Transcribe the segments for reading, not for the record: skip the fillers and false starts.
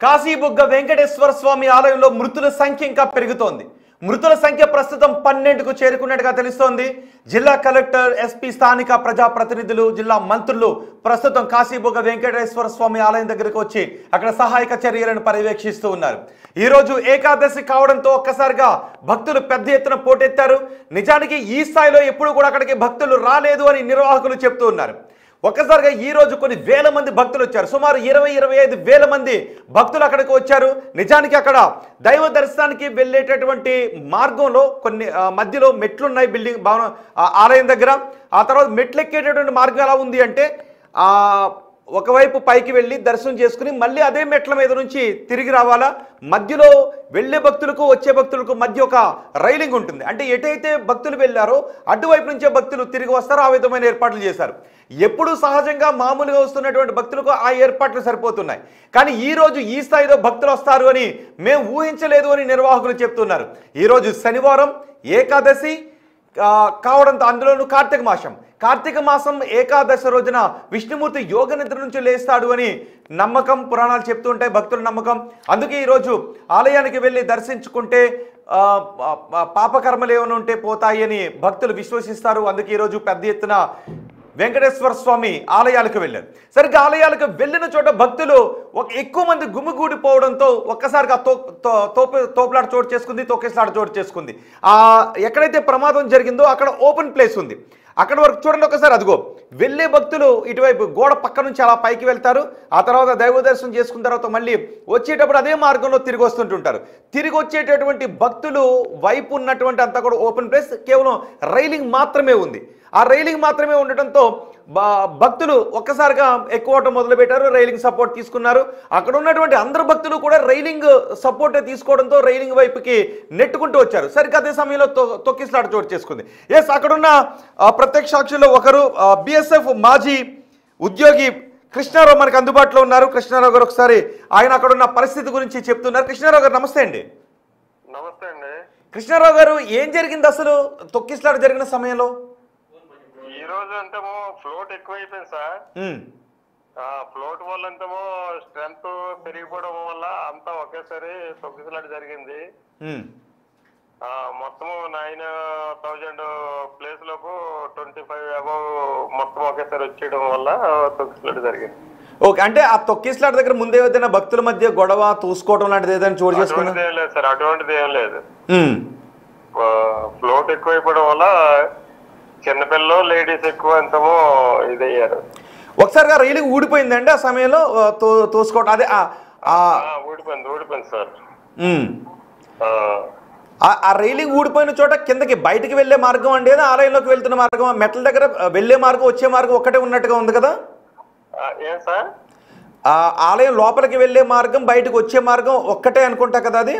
కాశీబుగ్గ వెంకటేశ్వర స్వామి ఆలయంలో మృతుల సంఖ్య ఇంకా పెరుగుతోంది. మృతుల సంఖ్య ప్రస్తుతం 12కు చేరుకున్నట్టుగా తెలుస్తోంది. జిల్లా కలెక్టర్, ఎస్పీ, స్థానిక ప్రజాప్రతినిధులు, జిల్లా మంత్రులు ప్రస్తుతం కాశీబుగ్గ వెంకటేశ్వర స్వామి ఆలయం దగ్గరకు వచ్చి అక్కడ సహాయక చర్యలను పర్యవేక్షిస్తూ ఉన్నారు. ఈ రోజు ఏకాదశి కావడంతో ఒక్కసారిగా భక్తులు పెద్ద ఎత్తున పోటెత్తారు. నిజానికి ఈ స్థాయిలో ఎప్పుడు కూడా అక్కడికి భక్తులు రాలేదు అని నిర్వాహకులు చెప్తూ ఉన్నారు. ఒక్కసారిగా ఈ రోజు కొన్ని వేల మంది భక్తులు వచ్చారు. సుమారు 20-25 వేల మంది భక్తులు అక్కడికి వచ్చారు. నిజానికి అక్కడ దైవ దర్శనానికి వెళ్ళేటటువంటి మార్గంలో కొన్ని మధ్యలో మెట్లున్నాయి బిల్డింగ్ భవనం ఆలయం దగ్గర. ఆ తర్వాత మెట్లు ఎక్కేటటువంటి మార్గం ఎలా ఉంది అంటే ఒకవైపు పైకి వెళ్ళి దర్శనం చేసుకుని మళ్ళీ అదే మెట్ల మీద నుంచి తిరిగి రావాలా. మధ్యలో వెళ్ళే భక్తులకు వచ్చే భక్తులకు మధ్య ఒక రైలింగ్ ఉంటుంది. అంటే ఎటైతే భక్తులు వెళ్ళారో అటువైపు నుంచే భక్తులు తిరిగి వస్తారో ఆ విధమైన ఏర్పాట్లు చేశారు. ఎప్పుడు సహజంగా మామూలుగా వస్తున్నటువంటి భక్తులకు ఆ ఏర్పాట్లు సరిపోతున్నాయి. కానీ ఈ రోజు ఈ స్థాయిలో భక్తులు వస్తారు అని మేము ఊహించలేదు అని నిర్వాహకులు చెప్తున్నారు. ఈరోజు శనివారం ఏకాదశి కావడంతో అందులోనూ కార్తీక మాసం ఏకాదశి రోజున విష్ణుమూర్తి యోగ నిద్ర నుంచి లేస్తాడు అని నమ్మకం, పురాణాలు చెప్తూ ఉంటాయి, భక్తుల నమ్మకం. అందుకే ఈరోజు ఆలయానికి వెళ్ళి దర్శించుకుంటే పాపకర్మలు ఏమైనా ఉంటే పోతాయి అని భక్తులు విశ్వసిస్తారు. అందుకే ఈరోజు పెద్ద ఎత్తున వెంకటేశ్వర స్వామి ఆలయాలకు వెళ్ళారు. సరిగ్గా ఆలయాలకు వెళ్ళిన చోట భక్తులు ఎక్కువ మంది గుమిగూడిపోవడంతో ఒక్కసారిగా తోపులాట చోటు చేసుకుంది, తొక్కేసాట చోటు చేసుకుంది. ఎక్కడైతే ప్రమాదం జరిగిందో అక్కడ ఓపెన్ ప్లేస్ ఉంది. అక్కడ వరకు చూడండి ఒకసారి. అదిగో వెళ్ళే భక్తులు ఇటువైపు గోడ పక్క నుంచి అలా పైకి వెళ్తారు. ఆ తర్వాత దైవ దర్శనం చేసుకున్న తర్వాత మళ్ళీ వచ్చేటప్పుడు అదే మార్గంలో తిరిగి వస్తుంటుంటారు. తిరిగి వచ్చేటటువంటి భక్తులు వైపు ఉన్నటువంటి అంతా కూడా ఓపెన్ ప్లేస్, కేవలం రైలింగ్ మాత్రమే ఉంది. ఆ రైలింగ్ మాత్రమే ఉండటంతో భక్తులు ఒక్కసారిగా ఎక్కువటం మొదలుపెట్టారు. రైలింగ్ సపోర్ట్ తీసుకున్నారు. అక్కడ ఉన్నటువంటి అందరు భక్తులు కూడా రైలింగ్ సపోర్ట్ తీసుకోవడంతో రైలింగ్ వైపుకి నెట్టుకుంటూ వచ్చారు. సరిగ్గా అదే సమయంలో తొక్కిసలాట చోటు చేసుకుంది. అక్కడున్న ప్రత్యక్ష సాక్షుల్లో ఒకరు బిఎస్ఎఫ్ మాజీ ఉద్యోగి కృష్ణారావు మనకు అందుబాటులో ఉన్నారు. కృష్ణారావు గారు ఒకసారి ఆయన అక్కడున్న పరిస్థితి గురించి చెప్తున్నారు. కృష్ణారావు గారు నమస్తే అండి. నమస్తే అండి. కృష్ణారావు గారు, ఏం జరిగింది అసలు తొక్కిసలాట జరిగిన సమయంలో? ఈ రోజు అంతేమో ఫ్లోట్ ఎక్కువైపోయింది సార్. ఫ్లోట్ వల్ల అంతేమో స్ట్రెంత్ పెరిగిపోవడం వల్ల అంతా ఒకేసారి తొక్కిసలాట జరిగింది. మొత్తము 9,000 ప్లేస్ లకు 25 అబౌవ్ మొత్తం ఒకేసారి వచ్చేయడం వల్ల తొక్కిసలాట జరిగింది. ఓకే, అంటే ఆ తొక్కిసలాట దగ్గర ముందే ఏదైనా భక్తుల మధ్య గొడవ తోసుకోవడం లాంటిది ఏదైనా చోటు చేసుకున్నది? ఏం లేదు సార్, అటువంటిది ఏం లేదు. ఫ్లోట్ ఎక్కువైపోవడం వల్ల చిన్నపిల్లలు, లేడీస్ ఎక్కువ అంతమో ఇదయ్యారు. ఒకసారిగా రైలింగ్ ఊడిపోయిందండి ఆ సమయంలో తోసుకోవడం? అదే ఊడిపోయింది సార్. ఆ రైలింగ్ ఊడిపోయిన చోట కిందకి బయటికి వెళ్లే మార్గం అండి, ఆలయంలోకి వెళ్తున్న మార్గం, మెట్ల దగ్గర వెళ్లే మార్గం వచ్చే మార్గం ఒక్కటే ఉన్నట్టుగా ఉంది కదా? ఏం సార్, ఆలయం లోపలికి వెళ్లే మార్గం, బయటకు వచ్చే మార్గం ఒక్కటే అనుకుంటా కదా అది?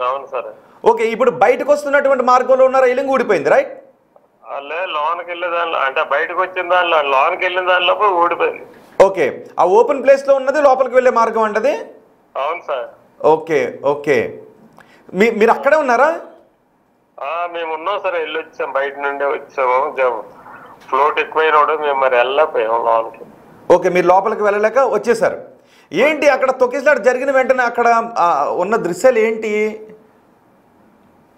అవును సార్. ఓకే, ఇప్పుడు బయటకు వస్తున్నటువంటి మార్గంలో ఉన్న రైలింగ్ ఊడిపోయింది, రైట్? లోనికి వెళ్ళే దానిలో అంటే బయటకు వచ్చిన దానిలో లోనికి వెళ్ళిన దానిలో ఊడిపోయింది. ఓకే, ఆ ఓపెన్ ప్లేస్ లో ఉన్నది లోపలికి వెళ్ళే మార్గం అంటది? అవును సార్. ఓకే, మీరు అక్కడే ఉన్నారా? మేము ఉన్నాం సార్, వెళ్ళి వచ్చాం, బయట నుండి వచ్చాము. ఫ్లోట్ ఎక్కువైన మేము మరి వెళ్ళకపోయాము లోనికి. ఓకే, మీరు లోపలికి వెళ్ళలేక వచ్చేసారు. ఏంటి అక్కడ తొక్కిసలాట జరిగిన వెంటనే అక్కడ ఉన్న దృశ్యాలు ఏంటి?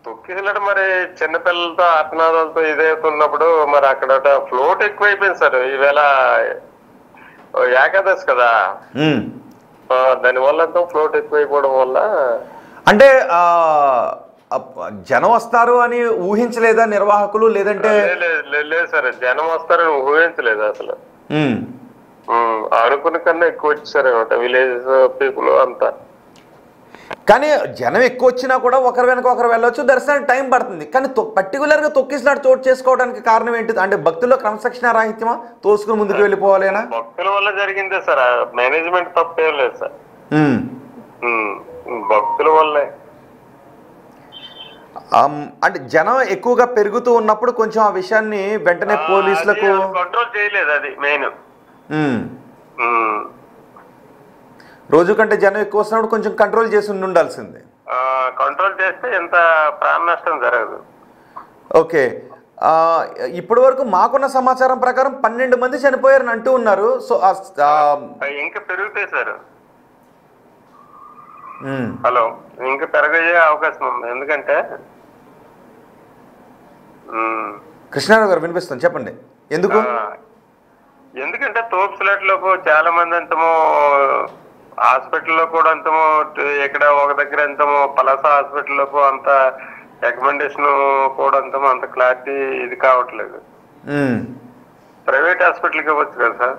తొక్కిసలాట మరి చిన్నపిల్లలతో ఆత్మనాదాలతో ఇదవుతున్నప్పుడు మరి అక్కడ ఫ్లోట్ ఎక్కువైపోయింది సార్. ఈవేళ ఏకాదశి కదా, దానివల్ల ఫ్లోట్ ఎక్కువైపోవడం వల్ల. అంటే జనం వస్తారు అని ఊహించలేదా నిర్వాహకులు? లేదంటే లేదు సార్, జనం వస్తారని ఊహించలేదు అసలు. అనుకున్న కన్నా ఎక్కువ వచ్చారు అనమాట, విలేజ్ పీపుల్ అంతా. కానీ జనం ఎక్కువ వచ్చినా కూడా ఒకరి వెనక ఒకరు వెళ్ళొచ్చు, దర్శనానికి టైం పడుతుంది. కానీ పర్టికులర్గా తొక్కిసలాట చోటు చేసుకోవడానికి కారణం ఏంటి? అంటే భక్తుల్లో క్రమశిక్షణ రాహిత్యమా, తోసుకుని ముందుకు వెళ్ళిపోవాలేనా? భక్తుల వల్ల జరిగిందే సార్, మేనేజ్మెంట్ తప్పేం లేదు సార్, భక్తుల వల్లే. అంటే జనం ఎక్కువగా పెరుగుతూ ఉన్నప్పుడు కొంచెం ఆ విషయాన్ని వెంటనే పోలీసులకు కంట్రోల్ చేయలేదు, అది మెయిన్. రోజు కంటే జనం ఎక్కువ వస్తున్నప్పుడు కొంచెం కంట్రోల్ చేసి ఉండాల్సిందే. కంట్రోల్ చేస్తే ఎంత ప్రాణ నష్టం జరగదు. ఓకే, ఇప్పటి వరకు మాకున్న సమాచారం ప్రకారం 12 మంది చనిపోయారని అంటూ ఉన్నారు. సో ఇంకా పెరుగుతాయి సార్. హలో, ఇంకా పెరగయ్యే అవకాశం ఉంది. ఎందుకంటే కృష్ణారావు గారు వినిపిస్తుంది, చెప్పండి. ఎందుకంటే తోపులాట్లకు చాలా మంది అంతమో హాస్పిటల్లో కూడా అంతమో, ఇక్కడ ఒక దగ్గర అంతమో పలాస హాస్పిటల్లోకి అంత రికమెండేషన్ కూడా అంతమో అంత క్లారిటీ ఇది కావట్లేదు. ప్రైవేట్ హాస్పిటల్కి ఇవ్వచ్చు కదా సార్.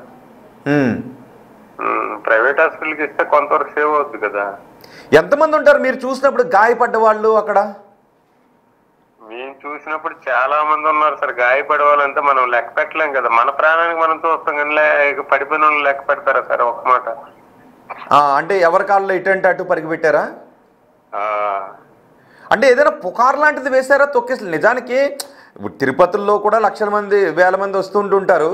ప్రైవేట్ హాస్పిటల్కి ఇస్తే కొంతవరకు సేవ్ అవుతుంది కదా. ఎంతమంది ఉంటారు మీరు చూసినప్పుడు గాయపడ్డ వాళ్ళు అక్కడ? మేము చూసినప్పుడు చాలా మంది ఉన్నారు సార్. గాయపడే వాళ్ళంటే మనం లెక్క పెట్టలేం కదా. మన ప్రాణానికి మనం చూస్తాం కానీ పడిపోయిన వాళ్ళు లెక్క పెడతారా సార్? ఒక్క మాట. అంటే ఎవరి కాళ్ళు ఇటు అటు పరిగి పెట్టారా? అంటే ఏదైనా పుకార్ లాంటిది వేశారా? తొక్కేసి నిజానికి తిరుపతిలో కూడా లక్షల మంది వేల మంది వస్తుంటుంటారు,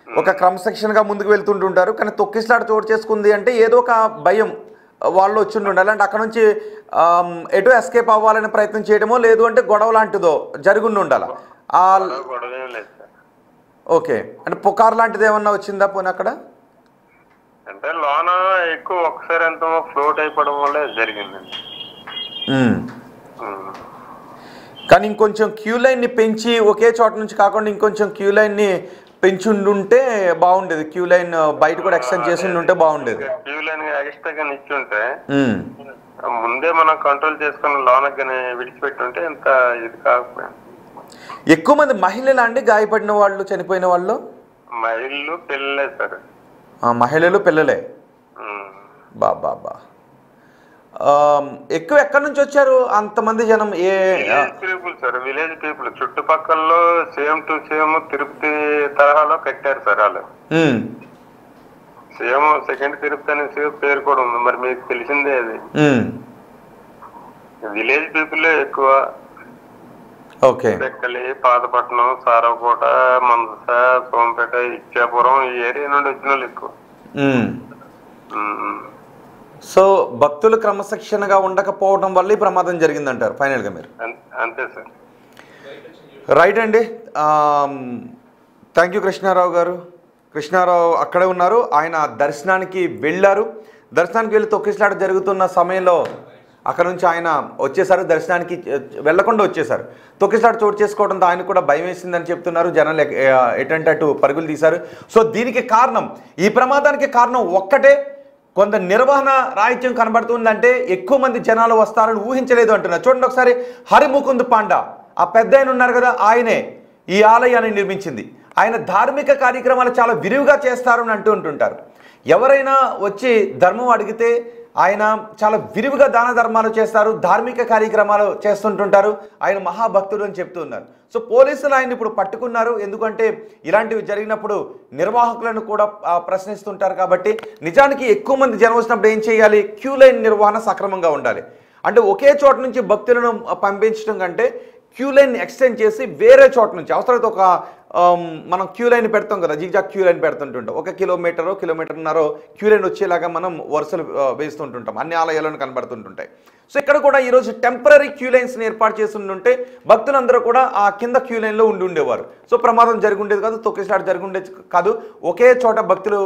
ఒక క్రమశిక్షణగా ముందుకు వెళ్తుంటుంటారు. కానీ తొక్కిసలాట చోటు చేసుకుంది అంటే ఏదో ఒక భయం వాళ్ళు వచ్చి ఉండాలి. అంటే అక్కడ నుంచి ఎటు ఎస్కేప్ అవ్వాలని ప్రయత్నం చేయడమో, లేదు అంటే గొడవ లాంటిదో జరుగుండి ఉండాలి. ఓకే, అంటే పుకార్ లాంటిది ఏమన్నా వచ్చిందా పోనీ అక్కడ? అంటే లోన ఎక్కువ ఒకసారి ఎంతో ఫ్లోట్ అయిపోవడం వల్ల జరిగిందండి. కానీ ఇంకొంచెం క్యూ లైన్ని పెంచి ఒకే చోట నుంచి కాకుండా ఇంకొంచెం క్యూ లైన్ని పెంచుంటే బాగుండేది. క్యూ లైన్ బయట కూడా ఎక్స్టెండ్ చేసి ఉంటే బాగుండేది. క్యూ లైన్ ఎక్స్ట్రాగా ఇచ్చుంటే ముందే మనం కంట్రోల్ చేసుకుని లోనగానే విడిచిపెట్టి ఉంటే ఎంత ఇది కాకపోయింది. ఎక్కువ మంది మహిళలు అండి గాయపడిన వాళ్ళు, చనిపోయిన వాళ్ళు? మహిళలు, పిల్లలే సార్. మహిళలు, పిల్లలే. బాబా, ఎక్కువ ఎక్కడి నుంచి వచ్చారు అంతమంది జనం? People sir, village people. చుట్టుపక్కల సేమ్ టు సేమ్ తిరుపతి తరహాలో కట్టారు సార్ వాళ్ళు. సేమ్ సెకండ్ తిరుపతి అనే పేరు కూడా ఉంది, మరి మీకు తెలిసిందే అది. విలేజ్ పీపుల్ ఎక్కువ. బెక్కలి, పాతపట్నం, సారవకోట, మందస, సోంపేట, ఇచ్చాపురం ఈ ఏరియా నుండి వచ్చిన వాళ్ళు ఎక్కువ. సో భక్తులు క్రమశిక్షణగా ఉండకపోవడం వల్ల ఈ ప్రమాదం జరిగిందంటారు ఫైనల్గా మీరు? అంతే సార్. రైట్ అండి, థ్యాంక్ యూ కృష్ణారావు గారు. కృష్ణారావు అక్కడే ఉన్నారు, ఆయన దర్శనానికి వెళ్ళారు. దర్శనానికి వెళ్ళి తొక్కిసలాట జరుగుతున్న సమయంలో అక్కడ నుంచి ఆయన వచ్చేసారు, దర్శనానికి వెళ్లకుండా వచ్చేసారు. తొక్కిసలాట చోటు చేసుకోవడంతో ఆయన కూడా భయం వేసిందని చెప్తున్నారు. జనాలు ఎటంటే అటు పరుగులు తీశారు. సో దీనికి కారణం, ఈ ప్రమాదానికి కారణం ఒక్కటే, కొంత నిర్వహణ రాహిత్యం కనబడుతుందంటే ఎక్కువ మంది జనాలు వస్తారని ఊహించలేదు అంటున్నారు. చూడండి ఒకసారి, హరిముకుంద్ పాండా ఆ పెద్ద ఆయన ఉన్నారు కదా, ఆయనే ఈ ఆలయాన్ని నిర్మించింది. ఆయన ధార్మిక కార్యక్రమాలు చాలా విరివిగా చేస్తారు అని అంటుంటారు. ఎవరైనా వచ్చి ధర్మం అడిగితే ఆయన చాలా విరివిగా దాన ధర్మాలు చేస్తారు, ధార్మిక కార్యక్రమాలు చేస్తుంటుంటారు. ఆయన మహాభక్తుడు అని చెప్తున్నారు. సో పోలీసులు ఆయన ఇప్పుడు పట్టుకున్నారు. ఎందుకంటే ఇలాంటివి జరిగినప్పుడు నిర్వాహకులను కూడా ప్రశ్నిస్తుంటారు కాబట్టి. నిజానికి ఎక్కువ మంది జనం వచ్చినప్పుడు ఏం చేయాలి? క్యూ లైన్ నిర్వహణ సక్రమంగా ఉండాలి. అంటే ఒకే చోట నుంచి భక్తులను పంపించడం కంటే క్యూ లైన్ ఎక్స్టెండ్ చేసి వేరే చోట నుంచి అవసరమైతే ఒక మనం క్యూ లైన్ పెడతాం కదా, జిగ్జాగ్ క్యూ లైన్ పెడుతుంటుంటాం. 1 కిలోమీటరో కిలోమీటర్న్నరో క్యూ లైన్ వచ్చేలాగా మనం వరుసలు వేస్తుంటుంటాం, అన్ని ఆలయాలను కనబడుతుంటుంటాయి. సో ఇక్కడ కూడా ఈరోజు టెంపరీ క్యూ లైన్స్ని ఏర్పాటు చేసి ఉంటే భక్తులందరూ కూడా ఆ కింద క్యూ లైన్లో ఉండేవారు. సో ప్రమాదం జరుగుండేది కాదు, తొక్కిసలాట జరుగుండేది కాదు, ఒకే చోట భక్తులు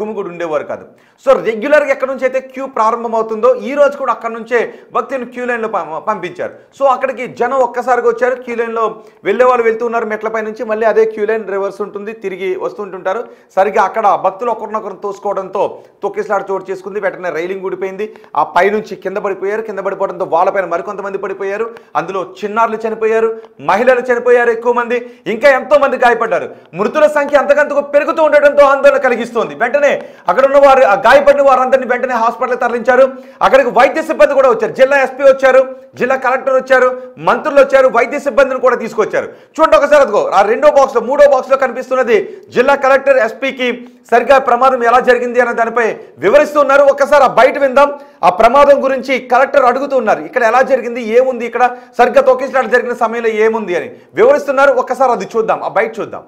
గుమిగుడు ఉండేవారు కాదు. సో రెగ్యులర్గా ఎక్కడి నుంచి అయితే క్యూ ప్రారంభమవుతుందో ఈ రోజు కూడా అక్కడ నుంచే భక్తులను క్యూ లైన్లో పంపించారు. సో అక్కడికి జనం ఒక్కసారిగా వచ్చారు, క్యూ లైన్లో వెళ్ళే వాళ్ళు వెళ్తున్నారు మెట్లపై నుంచి, మళ్ళీ అదే క్యూ లైన్ రివర్స్ ఉంటుంది, తిరిగి వస్తుంటుంటారు. సరిగ్గా అక్కడ భక్తులు ఒకరినొకరు తోసుకోవడంతో తొక్కిసలాట చోటు చేసుకుంది. వెంటనే రైలింగ్ ఊడిపోయింది, ఆ పైనుంచి కింద పడిపోయారు. కింద పడిపోవడంతో వాళ్ళపైన మరికొంతమంది పడిపోయారు. అందులో చిన్నారులు చనిపోయారు, మహిళలు చనిపోయారు ఎక్కువ మంది, ఇంకా ఎంతో మంది గాయపడ్డారు. మృతుల సంఖ్య అంతకంతకు పెరుగుతూ ఉండటంతో ఆందోళన కలిగిస్తోంది. వెంటనే అక్కడ ఉన్న వారు, గాయపడిన వారందరినీ వెంటనే హాస్పిటల్ తరలించారు. అక్కడికి వైద్య సిబ్బంది కూడా వచ్చారు, జిల్లా ఎస్పీ వచ్చారు, జిల్లా కలెక్టర్ వచ్చారు, మంత్రులు వచ్చారు, వైద్య సిబ్బందిని కూడా తీసుకొచ్చారు. చూడండి ఒకసారి, అదిగో ఆ రెండో బాక్స్ లో, మూడో బాక్స్ లో కనిపిస్తున్నది జిల్లా కలెక్టర్ ఎస్పీకి సరిగ్గా ప్రమాదం ఎలా జరిగింది అనే దానిపై వివరిస్తున్నారు. ఒక్కసారి ఆ బయట విందాం. ఆ ప్రమాదం గురించి కలెక్టర్ అడుగుతున్నారు, ఇక్కడ ఎలా జరిగింది, ఏముంది, ఇక్కడ సరిగ్గా తొక్కిసలాట జరిగిన సమయంలో ఏముంది అని వివరిస్తున్నారు. ఒక్కసారి అది చూద్దాం, ఆ బయట చూద్దాం.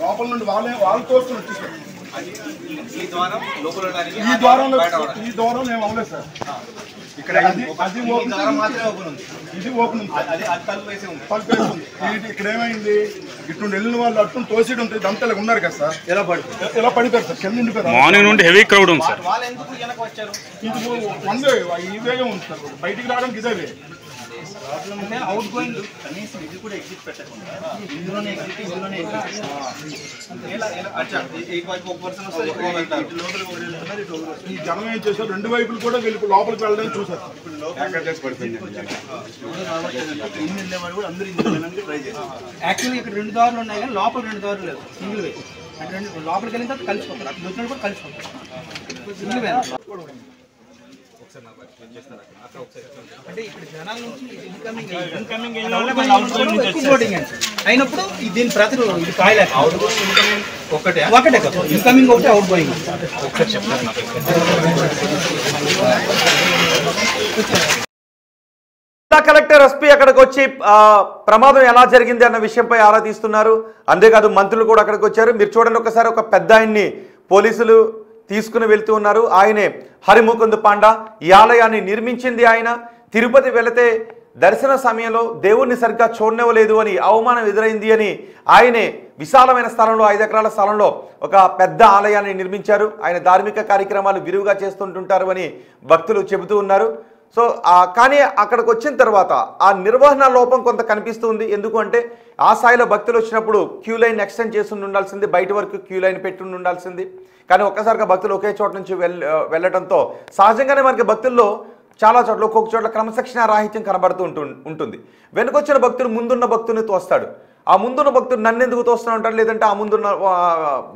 లోపల నుండి వాళ్ళు తోస్తున్నారు, ఈ ద్వారం మేము అవ్వలేదు సార్. ఇక్కడ అది ఓపెన్ ఇది ఓపెన్ ఉంది, తలుపేసి ఉంది. ఇక్కడ ఏమైంది, ఇటు వెళ్ళిన వాళ్ళు అటు తోసిడు ఉంటుంది, ఇదంతా ఉన్నారు కదా సార్, ఎలా పడిపోయారు సార్, కింద ఉండిపోయారు. మార్నింగ్ నుండి హెవీ క్రౌడ్ ఉంది సార్. ఇది వన్ వే, ఈ వేగా ఉంది సార్, బయటికి రావడానికి ఇదే వే. అవుట్ గోయింగ్ కనీసం ఇది కూడా ఎగ్జిట్ పెట్టకుండా ఇందులోనే ఎగ్జిట్ ఇందులోనే ఈ జనం ఏం చేశారు, రెండు వైపులు కూడా వెళ్ళి లోపలికి వెళ్ళడానికి చూసారు. యాక్చువల్లీ ఇక్కడ 2 దారులు ఉన్నాయి కానీ లోపల 2 దారులు లేవు, సింగిల్ వే. అంటే లోపలికి వెళ్ళిన తర్వాత కలిసిపోతారు, అక్కడ వచ్చినప్పుడు కూడా కలిసిపోతారు, సింగిల్ వే. అంటే ఇక్కడ జనాల నుంచి ఇన్కమింగ్ అయినప్పుడు దీని ప్రతి ఇది కాయలే ఒకటే ఇన్కమింగ్ ఒకటి అవుట్ గోయింగ్ ఒకటి చెప్తాను. జిల్లా కలెక్టర్ ఎస్పీ అక్కడికి వచ్చి ప్రమాదం ఎలా జరిగింది అన్న విషయంపై ఆరా తీస్తున్నారు. అంతేకాదు మంత్రులు కూడా అక్కడికి వచ్చారు. మీరు చూడండి ఒకసారి, ఒక పెద్ద ఆయన్ని పోలీసులు తీసుకుని వెళ్తూ ఉన్నారు. ఆయనే హరిముకుంద్ పాండా. ఈ ఆలయాన్ని నిర్మించింది ఆయన. తిరుపతి వెళితే దర్శన సమయంలో దేవుణ్ణి సరిగ్గా చూడనివ్వలేదు అని అవమానం ఎదురైంది అని ఆయనే విశాలమైన స్థలంలో 5 ఎకరాల స్థలంలో ఒక పెద్ద ఆలయాన్ని నిర్మించారు. ఆయన ధార్మిక కార్యక్రమాలు విరివిగా చేస్తుంటుంటారు అని భక్తులు చెబుతూ ఉన్నారు. సో కానీ అక్కడికి వచ్చిన తర్వాత ఆ నిర్వహణ లోపం కొంత కనిపిస్తుంది. ఎందుకు అంటే ఆ స్థాయిలో భక్తులు వచ్చినప్పుడు క్యూ లైన్ ఎక్స్టెండ్ చేసి ఉండాల్సింది, బయట వరకు క్యూ లైన్ పెట్టి ఉండాల్సింది. కానీ ఒక్కసారిగా భక్తులు ఒకే చోట నుంచి వెళ్ళడంతో సహజంగానే మనకి భక్తుల్లో చాలా చోట్ల ఒక్కొక్క చోట్ల క్రమశిక్షణ రాహిత్యం కనబడుతూ ఉంటుంది. వెనుకొచ్చిన భక్తుడు ముందున్న భక్తుని తోస్తాడు. ఆ ముందున్న భక్తుడు నన్ను ఎందుకు తోస్తూ ఉంటాడు, లేదంటే ఆ ముందున్న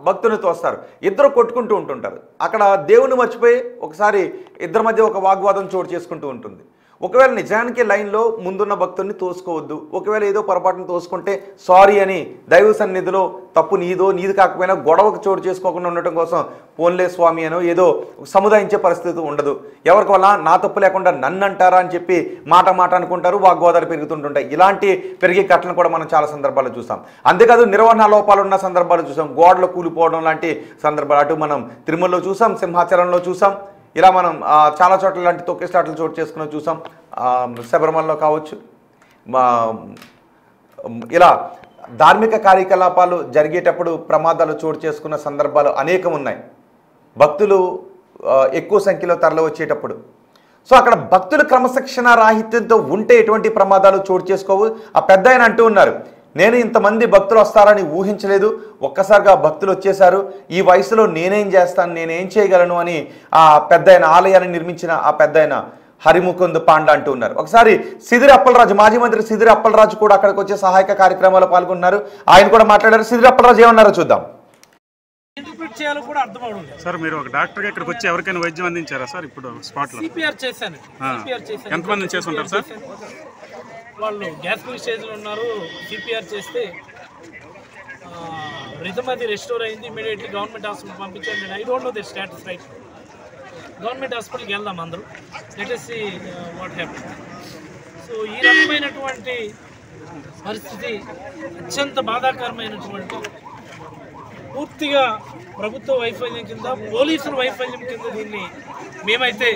భక్తుని తోస్తారు. ఇద్దరు కొట్టుకుంటూ ఉంటుంటారు. అక్కడ దేవుని మర్చిపోయి ఒకసారి ఇద్దరి మధ్య ఒక వాగ్వాదం చోటు చేసుకుంటూ ఉంటుంది. ఒకవేళ నిజానికి లైన్లో ముందున్న భక్తుడిని తోసుకోవద్దు. ఒకవేళ ఏదో పొరపాటును తోసుకుంటే సారీ అని దైవ సన్నిధిలో తప్పు నీది కాకపోయినా గొడవకు చోటు చేసుకోకుండా ఉండటం కోసం పోన్లే స్వామి అనో ఏదో సముదాయించే పరిస్థితి ఉండదు. ఎవరికి వల్ల నా తప్పు లేకుండా నన్ను అంటారా అని చెప్పి మాట అనుకుంటారు, వాగ్వాదాలు పెరుగుతుంటుంటాయి. ఇలాంటి పెరిగే ఘటనలు కూడా మనం చాలా సందర్భాలు చూసాం. అంతేకాదు నిర్వహణ లోపాలు ఉన్న సందర్భాలు చూసాం. గోడలు కూలిపోవడం లాంటి సందర్భాలు అటు మనం తిరుమలలో చూసాం, సింహాచలంలో చూసాం. ఇలా మనం చాలా చోట్ల లాంటి తొక్కిస్లాట్లు చోటు చేసుకుని చూసాం. శబరిమలలో కావచ్చు. ఇలా ధార్మిక కార్యకలాపాలు జరిగేటప్పుడు ప్రమాదాలు చోటు చేసుకున్న సందర్భాలు అనేకం ఉన్నాయి. భక్తులు ఎక్కువ సంఖ్యలో తరలి వచ్చేటప్పుడు. సో అక్కడ భక్తులు క్రమశిక్షణ రాహిత్యంతో ఉంటే ఎటువంటి ప్రమాదాలు చోటు చేసుకోవు. ఆ పెద్ద ఆయన అంటూ ఉన్నారు, నేను ఇంతమంది భక్తులు వస్తారని ఊహించలేదు, ఒక్కసారిగా భక్తులు వచ్చేశారు, ఈ వయసులో నేనేం చేస్తాను, నేనేం చేయగలను అని ఆ పెద్ద ఆయన ఆలయాన్ని నిర్మించిన ఆ పెద్ద ఆయన హరిముకుంద్ పాండా అంటూ ఉన్నారు. ఒకసారి సిదిరి అప్పలరాజు, మాజీ మంత్రి సిదిరి అప్పలరాజు కూడా అక్కడికి వచ్చే సహాయక కార్యక్రమాల్లో పాల్గొన్నారు. ఆయన కూడా మాట్లాడారు. సిదిరి అప్పలరాజు ఏమన్నారో చూద్దాం. సార్ మీరు ఒక డాక్టర్ ఇక్కడికి వచ్చి ఎవరికైనా వైద్యం అందించారా సార్? ఇప్పుడు స్పాట్ లో ఎంతమంది చేసి ఉంటారు సార్? వాళ్ళు గ్యాస్ట్రిక్ స్టేజ్లో ఉన్నారు. సిపిఆర్ చేస్తే రిథమ్ అది రెస్టోర్ అయింది. ఇమీడియట్లీ గవర్నమెంట్ హాస్పిటల్ పంపించారు. నేను I don't know the status right. Government హాస్పిటల్కి వెళ్దాం అందరూ, let us see what happened. So ఈ రకమైనటువంటి పరిస్థితి అత్యంత బాధాకరమైనటువంటి, పూర్తిగా ప్రభుత్వ వైఫల్యం కింద, పోలీసుల వైఫల్యం కింద దీన్ని మేమైతే